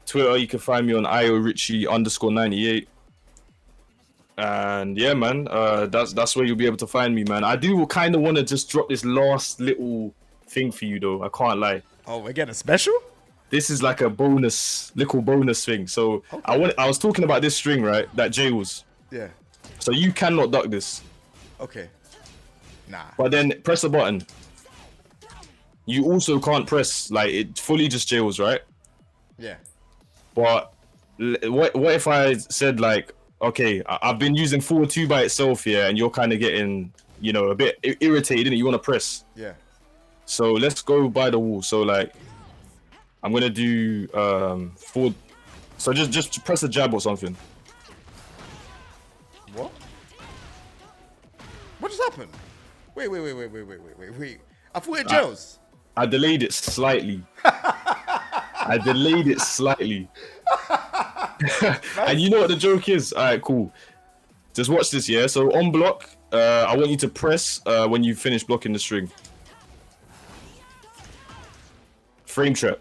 Twitter, you can find me on Ayorichie_98. And yeah, man, that's where you'll be able to find me, man. I do kind of want to just drop this last little thing for you, though. I can't lie. Oh, we're getting a special? This is like a little bonus thing. So okay. I was talking about this string, right? That jails. Yeah. So you cannot duck this. Okay. Nah. But then press a button. You also can't press, like, it fully just jails, right? Yeah. But what if I said, like, okay, I've been using forward 2 by itself here, and you're kind of getting, you know, a bit irritated, and you want to press. Yeah. So let's go by the wall. So like, I'm gonna do forward. So just press a jab or something. What? happened? Wait. I thought it gels. I delayed it slightly. And you know what the joke is? All right, cool. Just watch this, yeah? So on block, I want you to press when you finish blocking the string. Frame trap.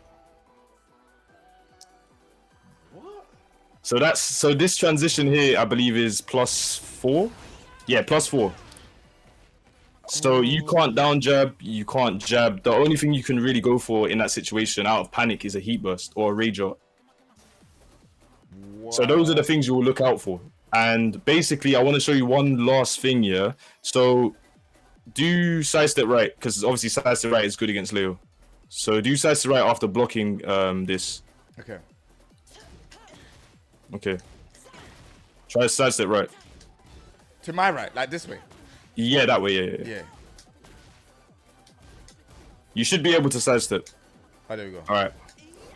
What? So this transition here, I believe, is +4. Yeah, +4. So you can't down jab, you can't jab. The only thing you can really go for in that situation out of panic is a heat burst or a rage art. Wow. So those are the things you will look out for. And basically, I want to show you one last thing here. So do sidestep right, because obviously sidestep right is good against Leo. So do sidestep right after blocking this. Okay. Okay. Try sidestep right. To my right, like this way. Yeah, that way, yeah. You should be able to sidestep. Oh, there we go. Alright.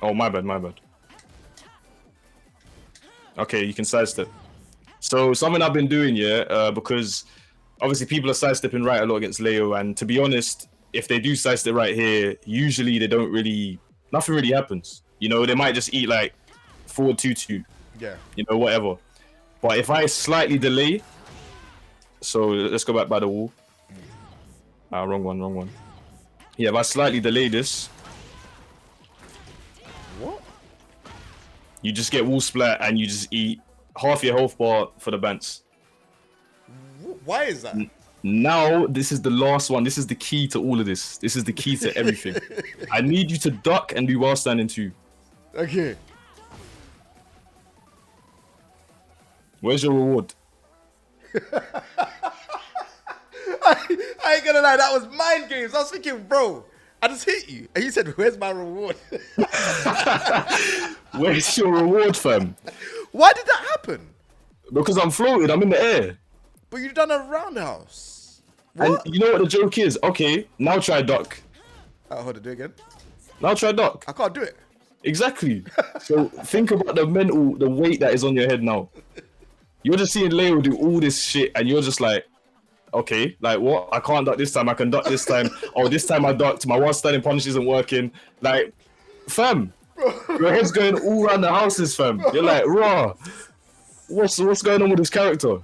Oh, my bad. Okay, you can sidestep. So something I've been doing, because obviously people are sidestepping right a lot against Leo, and to be honest, if they do sidestep right here, usually they don't really, nothing really happens. You know, they might just eat like forward 2-2. Yeah. You know, whatever. But if I slightly delay, so let's go back by the wall. Wrong one. Yeah, if I slightly delay this, What? you just get wall splat and you just eat half your health bar for the bants. Why is that? Now, this is the last one. This is the key to all of this. This is the key to everything. I need you to duck and do while standing 2. Okay. Where's your reward? I ain't gonna lie, that was mind games. I was thinking, bro, I just hit you. And you said, where's my reward? Where's your reward, fam? Why did that happen? Because I'm floated. I'm in the air. But you done a roundhouse. What? And you know what the joke is? Okay, now try duck. Hold on, do it again. Now try duck. I can't do it. Exactly. So think about the weight that is on your head now. You're just seeing Leo do all this shit, and you're just like, okay, like what? I can't duck this time. I can duck this time. Oh, this time I ducked. My one standing punish isn't working. Like, fam, your head's going all around the houses, fam. You're like, raw. What's going on with this character?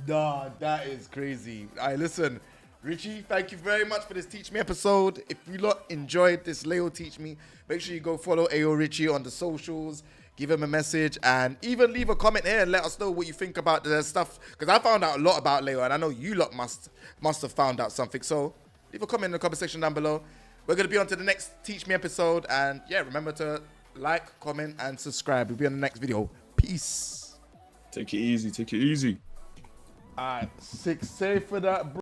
Nah, that is crazy. All right, listen, Richie, thank you very much for this Teach Me episode. If you lot enjoyed this Leo Teach Me, make sure you go follow Ayorichie on the socials. Give him a message and even leave a comment here and let us know what you think about the stuff. Because I found out a lot about Leo and I know you lot must have found out something. So leave a comment in the comment section down below. We're going to be on to the next Teach Me episode. And yeah, remember to like, comment and subscribe. We'll be on the next video. Peace. Take it easy. All right, 6 safe for that, bro.